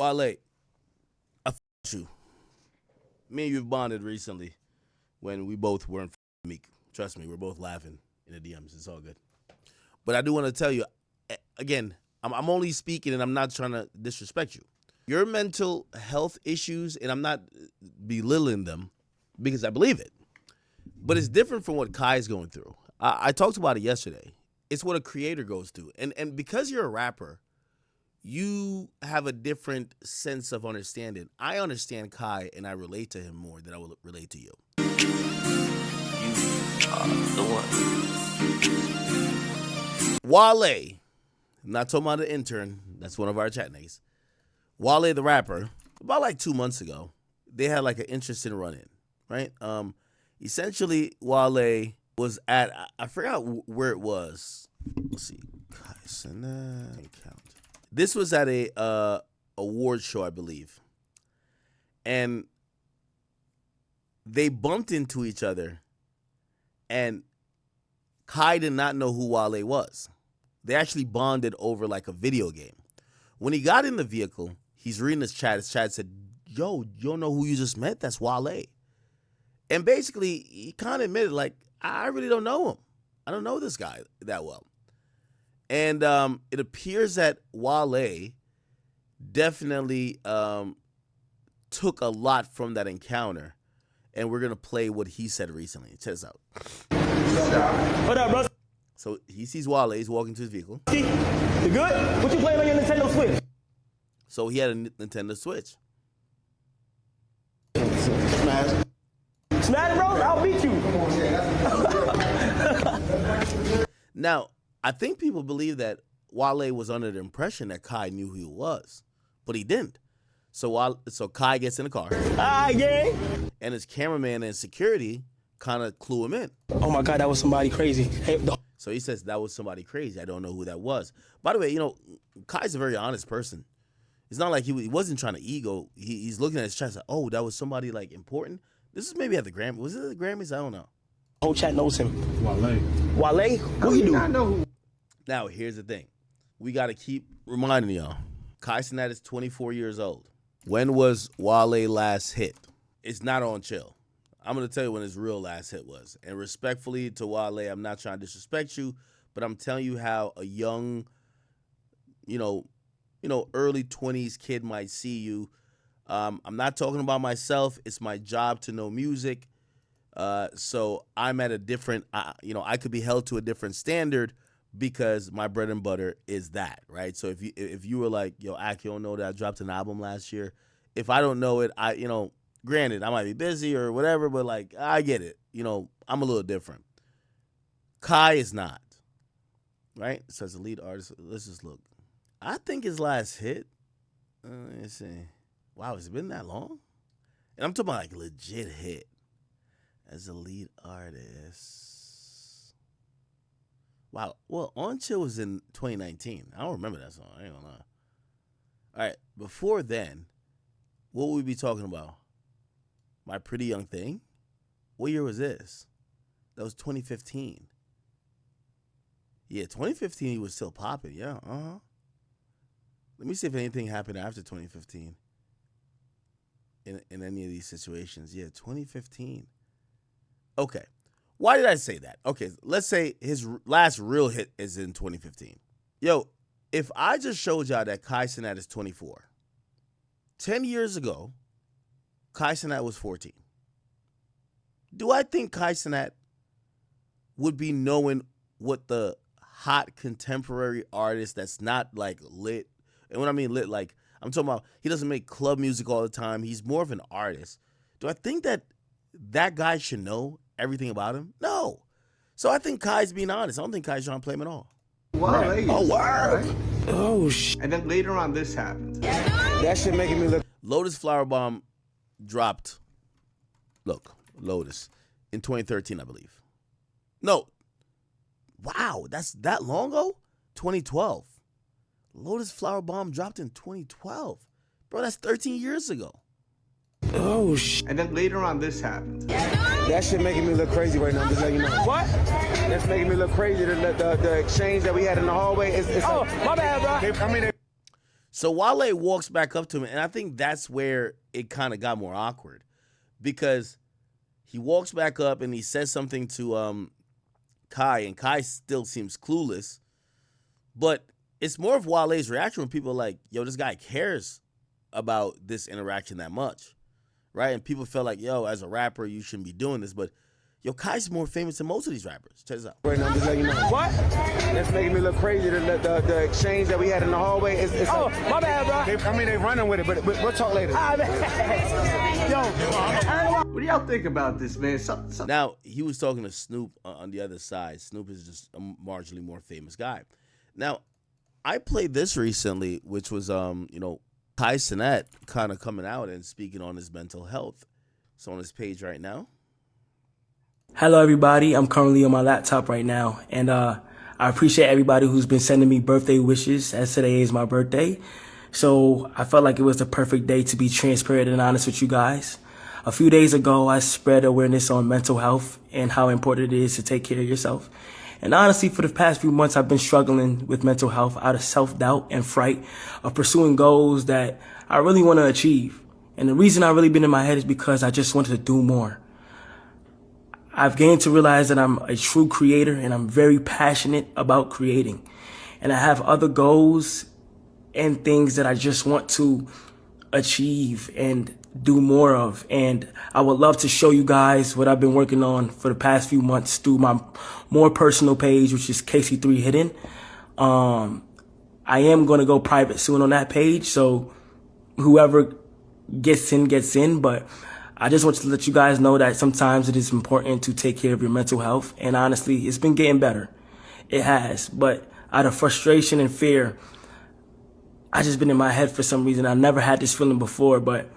Wale, I f***ed you. Me and you've bonded recently when we both weren't meek. Trust me, we're both laughing in the DMs. It's all good. But I do want to tell you, again, I'm only speaking and I'm not trying to disrespect you. Your mental health issues, and I'm not belittling them because I believe it, but it's different from what Kai's going through. I talked about it yesterday. It's what a creator goes through. And because you're a rapper, you have a different sense of understanding. I understand Kai and I relate to him more than I will relate to you. You are the one. Wale. I'm not talking about the intern. That's one of our chat niggas. Wale the rapper, about like 2 months ago, they had like an interesting run-in, right? Essentially, Wale was at, I forgot where it was. Let's see. Cenat. This was at a award show, I believe. And they bumped into each other. And Kai did not know who Wale was. They actually bonded over like a video game. When he got in the vehicle, he's reading his chat. His chat said, yo, you don't know who you just met? That's Wale. And basically, he kind of admitted, like, I really don't know him. I don't know this guy that well. And it appears that Wale definitely took a lot from that encounter. And we're going to play what he said recently. Check this out. What up, bro? So he sees Wale. He's walking to his vehicle. You good? What you playing on your Nintendo Switch? So he had a Nintendo Switch. Smash. Smash, bro? I'll beat you. Now, I think people believe that Wale was under the impression that Kai knew who he was, but he didn't. So Kai gets in the car. Hi, gang. And his cameraman and security kind of clue him in. Oh my God, that was somebody crazy. Hey, so he says, that was somebody crazy. I don't know who that was. By the way, you know, Kai's a very honest person. It's not like he wasn't trying to ego. He's looking at his chat like, oh, that was somebody like important. This is maybe at the Grammys. Was it the Grammys? I don't know. Whole chat knows him. Wale. Wale? What you do? Not know who. Now, here's the thing. We got to keep reminding y'all. Kai Cenat is 24 years old. When was Wale last hit? It's not on Chill. I'm going to tell you when his real last hit was. And respectfully to Wale, I'm not trying to disrespect you, but I'm telling you how a young, early 20s kid might see you. I'm not talking about myself. It's my job to know music. So I'm at a different, I could be held to a different standard because my bread and butter is that, right? So if you were like, yo, Ak, you don't know that I dropped an album last year. If I don't know it, granted, I might be busy or whatever, but like, I get it. I'm a little different. Kai is not, right? So as a lead artist, let's just look. I think his last hit, let me see. Wow, has it been that long? And I'm talking about like legit hit as a lead artist. Wow. Well, On Chill was in 2019. I don't remember that song. I ain't gonna lie. All right. Before then, what would we be talking about? My Pretty Young Thing? What year was this? That was 2015. Yeah, 2015 he was still popping. Yeah, Let me see if anything happened after 2015. In any of these situations. Yeah, 2015. Okay. Why did I say that? Okay, let's say his last real hit is in 2015. Yo, if I just showed y'all that Kai Cenat is 24, 10 years ago, Kai Cenat was 14. Do I think Kai Cenat would be knowing what the hot contemporary artist that's not like lit, and when I mean lit, like I'm talking about he doesn't make club music all the time. He's more of an artist. Do I think that guy should know everything about him? No. So I think Kai's being honest. I don't think Kai's trying to play him at all. Wow. Right. Oh, wow. Right. Oh, shit. And then later on, this happened. That shit making me look. Lotus Flower Bomb dropped, Lotus, in 2013, I believe. No. Wow, that's that long ago? 2012. Lotus Flower Bomb dropped in 2012. Bro, that's 13 years ago. Oh, shit. And then later on, this happened. That shit making me look crazy right now. Just let you know. What? That's making me look crazy. The exchange that we had in the hallway. It's my bad, bro. So Wale walks back up to him, and I think that's where it kind of got more awkward because he walks back up and he says something to Kai, and Kai still seems clueless. But it's more of Wale's reaction when people are like, yo, this guy cares about this interaction that much, right? And people felt like, yo, as a rapper, you shouldn't be doing this. But, yo, Kai's more famous than most of these rappers. Check this out. Right now, I'm just letting you know. What? That's making me look crazy. The exchange that we had in the hallway. My bad, bro. They running with it, but we'll talk later. What do y'all think about this, man? Now, he was talking to Snoop on the other side. Snoop is just a marginally more famous guy. Now, I played this recently, which was, Kai Cenat kind of coming out and speaking on his mental health. It's on his page right now. Hello, everybody. I'm currently on my laptop right now, and I appreciate everybody who's been sending me birthday wishes, as today is my birthday. So I felt like it was the perfect day to be transparent and honest with you guys. A few days ago, I spread awareness on mental health and how important it is to take care of yourself. And honestly, for the past few months, I've been struggling with mental health out of self-doubt and fright of pursuing goals that I really want to achieve. And the reason I've really been in my head is because I just wanted to do more. I've gained to realize that I'm a true creator and I'm very passionate about creating. And I have other goals and things that I just want to achieve and do more of. And I would love to show you guys what I've been working on for the past few months through my more personal page, which is KC3 Hidden. I am going to go private soon on that page. So whoever gets in, but I just want to let you guys know that sometimes it is important to take care of your mental health. And honestly, it's been getting better. It has. But out of frustration and fear, I just been in my head for some reason. I never had this feeling before, but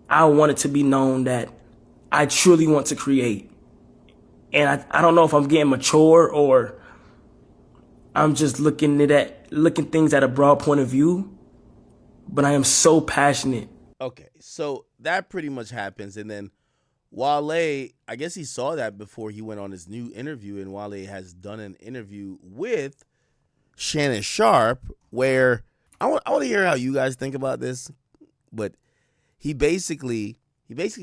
I want it to be known that I truly want to create. And I don't know if I'm getting mature or I'm just looking things at a broad point of view, but I am so passionate. Okay, so that pretty much happens. And then Wale, I guess he saw that before he went on his new interview, and Wale has done an interview with Shannon Sharp where I want to hear how you guys think about this, but he basically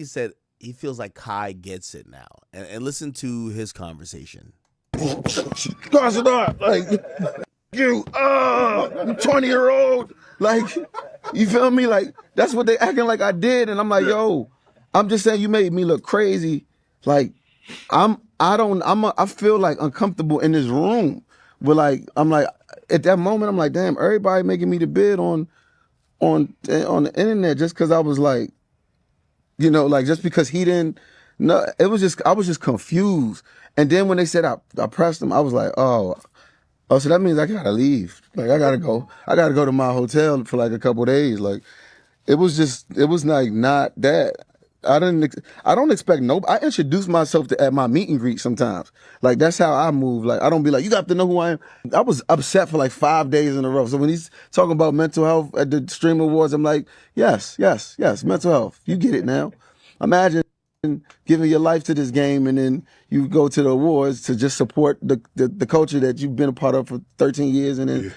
said he feels like Kai gets it now. And listen to his conversation. Cross it up, like you 20-year-old, like, you feel me? Like, that's what they acting like I did, and I'm like, yo, I'm just saying you made me look crazy. Like, I feel like uncomfortable in this room. But like, I'm like, at that moment, I'm like, damn, everybody making me the bid on the internet just because I was like, like just because he didn't. No, I was just confused. And then when they said I pressed him, I was like, oh, so that means I gotta leave. Like I gotta go to my hotel for like a couple of days. Like it was like not that. I don't expect I introduce myself at my meet and greet sometimes. Like that's how I move. Like I don't be like, you got to know who I am. I was upset for like 5 days in a row. So when he's talking about mental health at the Stream Awards, I'm like, yes, mental health. You get it now. Imagine giving your life to this game and then you go to the awards to just support the culture that you've been a part of for 13 years, and then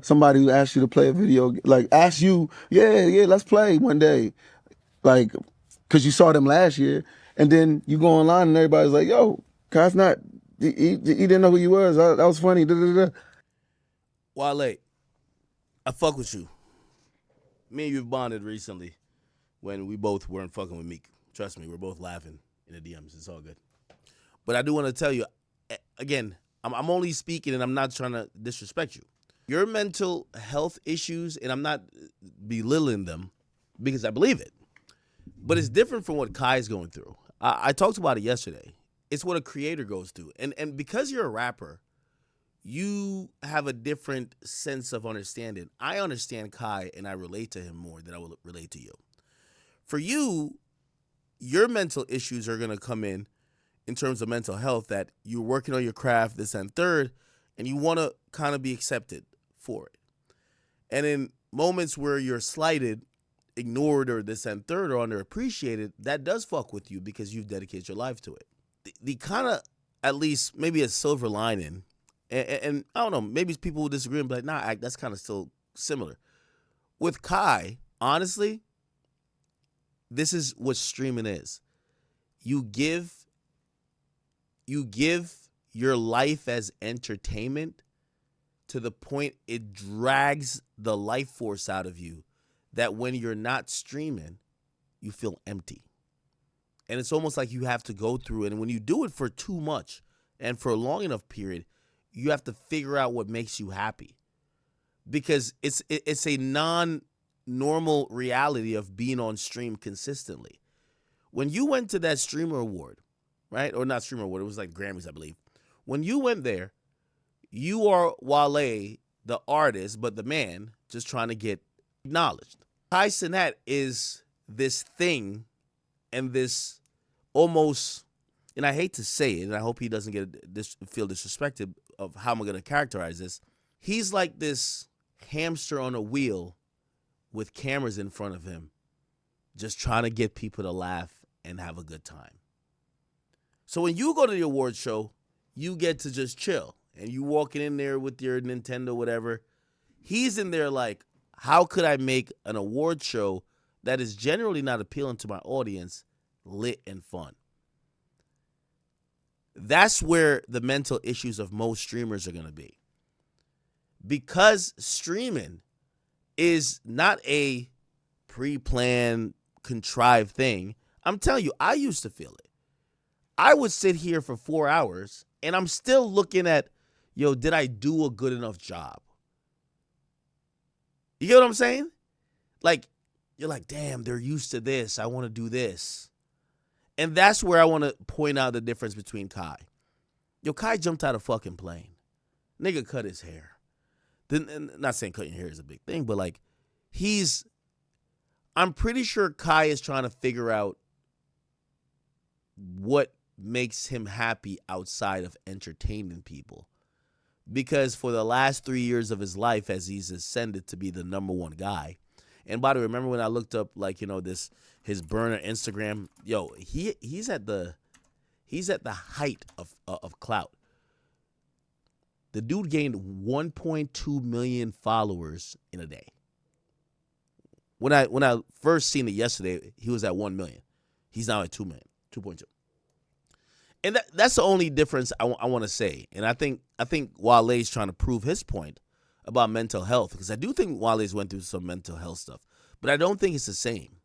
somebody who asks you to play a video, like asks you, yeah, let's play one day. Like, because you saw them last year, and then you go online and everybody's like, yo, Kai's not, he didn't know who you was. That was funny. Wale, I fuck with you. Me and you bonded recently when we both weren't fucking with Meek. Trust me, we're both laughing in the DMs. It's all good. But I do want to tell you, again, I'm only speaking and I'm not trying to disrespect you. Your mental health issues, and I'm not belittling them because I believe it, but it's different from what Kai's going through. I talked about it yesterday. It's what a creator goes through. And because you're a rapper, you have a different sense of understanding. I understand Kai and I relate to him more than I will relate to you. For you, your mental issues are going to come in terms of mental health, that you're working on your craft, this and third, and you want to kind of be accepted for it. And in moments where you're slighted, ignored, or this and third, or underappreciated, that does fuck with you because you've dedicated your life to it. The kind of, at least maybe a silver lining, and I don't know, maybe people will disagree and be like, nah, that's kind of still similar. with Kai, honestly, this is what streaming is. You give your life as entertainment to the point it drags the life force out of you that when you're not streaming, you feel empty. And it's almost like you have to go through it. And when you do it for too much and for a long enough period, you have to figure out what makes you happy. Because it's a non-normal reality of being on stream consistently. When you went to that streamer award, right? Or not streamer award, it was like Grammys, I believe. When you went there, you are Wale, the artist, but the man just trying to get acknowledged. Kai Cenat is this thing and this almost, and I hate to say it, and I hope he doesn't feel disrespected of how I'm going to characterize this. He's like this hamster on a wheel with cameras in front of him, just trying to get people to laugh and have a good time. So when you go to the award show, you get to just chill. And you walking in there with your Nintendo, whatever. He's in there like, how could I make an award show that is generally not appealing to my audience lit and fun? That's where the mental issues of most streamers are going to be. Because streaming is not a pre-planned, contrived thing. I'm telling you, I used to feel it. I would sit here for 4 hours and I'm still looking at, yo, did I do a good enough job? You get what I'm saying? Like, you're like, damn, they're used to this. I want to do this. And that's where I want to point out the difference between Kai. Yo, Kai jumped out of a fucking plane. Nigga cut his hair. Then, not saying cutting your hair is a big thing, but like, I'm pretty sure Kai is trying to figure out what makes him happy outside of entertaining people. Because for the last 3 years of his life, as he's ascended to be the #1 guy, and by the way, remember when I looked up like, you know, his burner Instagram? Yo, he's at the height of clout. The dude gained 1.2 million followers in a day. When I first seen it yesterday, he was at 1 million. He's now at 2 million, 2.2. And that's the only difference I want to say. And I think Wale's trying to prove his point about mental health, because I do think Wale's went through some mental health stuff, but I don't think it's the same.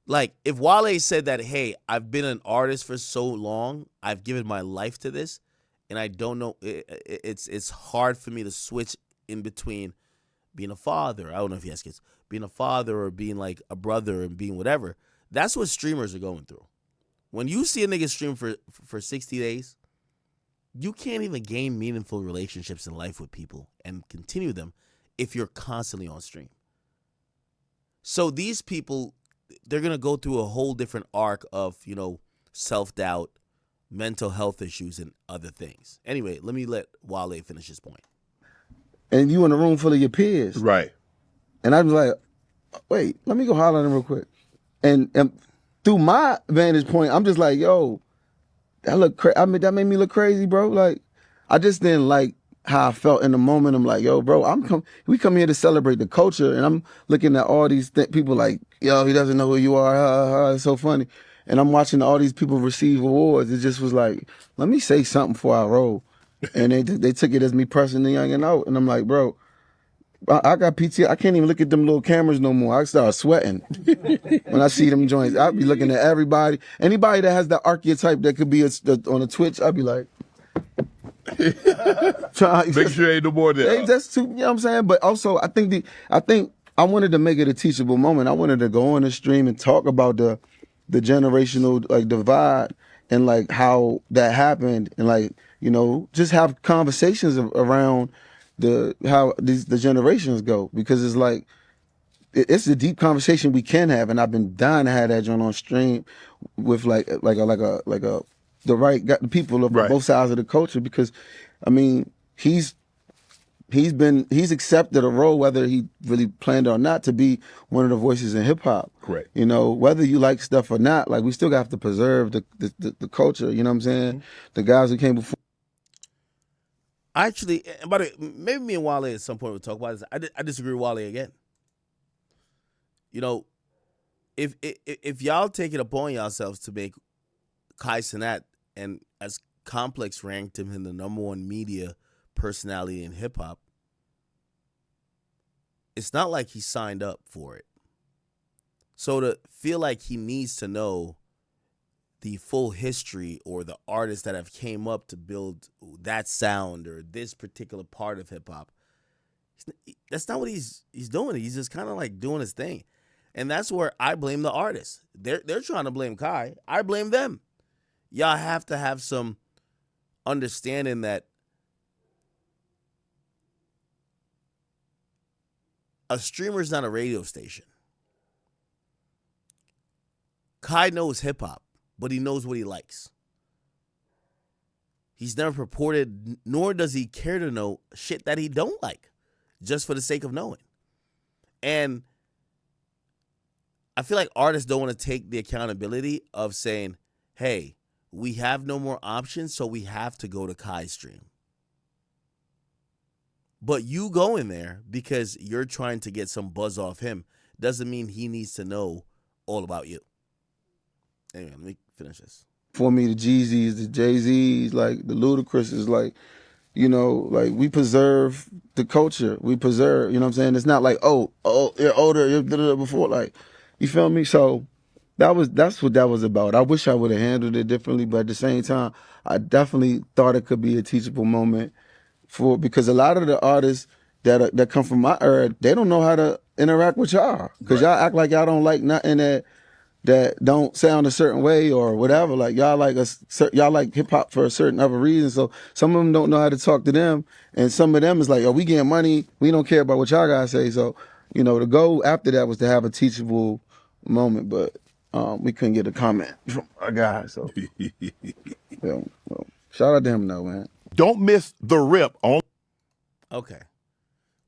Like, if Wale said that, hey, I've been an artist for so long, I've given my life to this, and I don't know, it's hard for me to switch in between being a father. I don't know if he has kids. Being a father or being like a brother and being whatever. That's what streamers are going through. When you see a nigga stream for 60 days, you can't even gain meaningful relationships in life with people and continue them if you're constantly on stream. So these people, they're going to go through a whole different arc of, you know, self-doubt, mental health issues, and other things. Anyway, let me let Wale finish his point. And you in a room full of your peers. Right. And I was like, wait, let me go holler at him real quick. And through my vantage point, I'm just like, yo, that made me look crazy, bro. Like, I just didn't like how I felt in the moment. I'm like, yo, bro, we come here to celebrate the culture, and I'm looking at all these people like, yo, he doesn't know who you are. It's so funny. And I'm watching all these people receive awards. It just was like, let me say something before I roll. And they took it as me personally young out. And I'm like, bro, I got PTSD. I can't even look at them little cameras no more. I start sweating when I see them joints. I'll be looking at everybody. Anybody that has that archetype that could be on a Twitch, I'll be like, make sure ain't no more there. That's too, you know what I'm saying? But also, I think I wanted to make it a teachable moment. I wanted to go on the stream and talk about the generational like divide and like how that happened, and like, you know, just have conversations around how the generations go, because it's like it's a deep conversation we can have, and I've been dying to have that joint on stream with the people of both sides of the culture, because I mean he's accepted a role, whether he really planned or not, to be one of the voices in hip hop. Correct. You know, whether you like stuff or not, like we still have to preserve the culture. You know what I'm saying? Mm-hmm. The guys who came before. Actually, but maybe me and Wale at some point we'll talk about this. I disagree with Wale again. You know, if y'all take it upon yourselves to make Cenat, and as Complex ranked him in the #1 media personality in hip hop, it's not like he signed up for it. So to feel like he needs to know the full history or the artists that have came up to build that sound or this particular part of hip hop, that's not what he's doing. He's just kind of like doing his thing. And that's where I blame the artists. They're trying to blame Kai. I blame them. Y'all have to have some understanding that a streamer is not a radio station. Kai knows hip hop, but he knows what he likes. He's never purported, nor does he care to know shit that he don't like, just for the sake of knowing. And I feel like artists don't want to take the accountability of saying, hey, we have no more options, so we have to go to Kai's stream. But you go in there because you're trying to get some buzz off him doesn't mean he needs to know all about you. Anyway, let me finish this. For me, the Jeezys, the Jay-Z's, like the Ludacris is like, you know, like we preserve the culture. We preserve, you know what I'm saying? It's not like, oh, you're older, you're before, like, you feel me? So that's what that was about. I wish I would have handled it differently, but at the same time, I definitely thought it could be a teachable moment because a lot of the artists that come from my era, they don't know how to interact with y'all because y'all act like y'all don't like nothing that don't sound a certain way or whatever. Like y'all like hip hop for a certain other reason. So some of them don't know how to talk to them, and some of them is like, oh, we getting money, we don't care about what y'all guys say. So, you know, the goal after that was to have a teachable moment, but we couldn't get a comment from a guy. So, well, shout out to him though, man. Don't miss the rip on. Okay.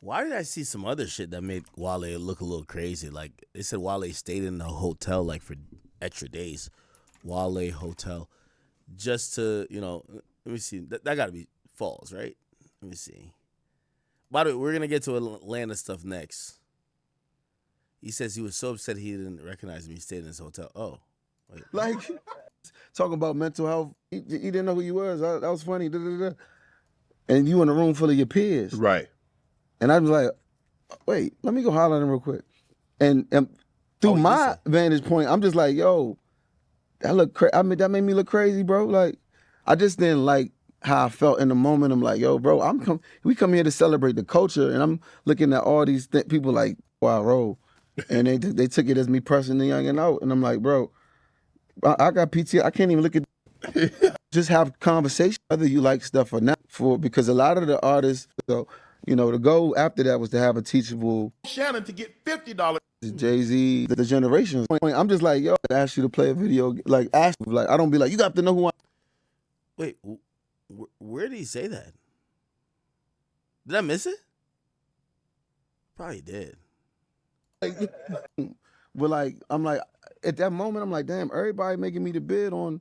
Why did I see some other shit that made Wale look a little crazy? Like, they said Wale stayed in the hotel, like, for extra days. Wale Hotel. Just to, you know, let me see. That got to be false, right? Let me see. By the way, we're going to get to Atlanta stuff next. He says he was so upset he didn't recognize him. He stayed in his hotel. Oh. Wait. Like, talking about mental health. He didn't know who you was. That was funny. And you in a room full of your peers. Right. And I was like, wait, let me go holler at him real quick. And through my vantage point, I'm just like, yo, that look crazy. I mean, that made me look crazy, bro. Like, I just didn't like how I felt in the moment. I'm like, yo, bro, we come here to celebrate the culture, and I'm looking at all these people like, wow, roll. And they took it as me pressing the young and out. And I'm like, bro, I got PTSD. I can't even look at just have conversation, whether you like stuff or not, because a lot of the artists, so, you know, the goal after that was to have a teachable Shannon to get $50. Jay-Z, the generations. I'm just like, yo, I ask you to play a video, like, I don't be like, you got to know who I am. Wait, where did he say that? Did I miss it? Probably did. But like, I'm like, at that moment, I'm like, damn, everybody making me the bid on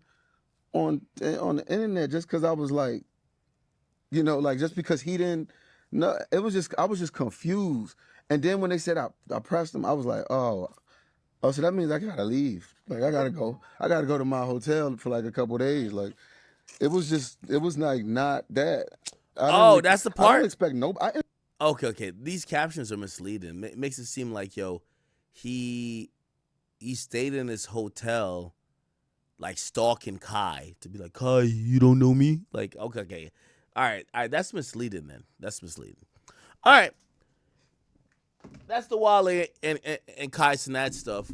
the internet just because I was like, you know, like just because he didn't. No, I was just confused. And then when they said I pressed him, I was like, oh, so that means I gotta leave. Like I gotta go to my hotel for like a couple days. Like it was like not that. That's the part. I don't expect nobody. Okay. These captions are misleading. It makes it seem like, yo, he stayed in his hotel, like stalking Kai to be like, Kai, you don't know me? Like, okay. All right, that's misleading then. That's misleading. All right. That's the Wale and Kai Cenat stuff.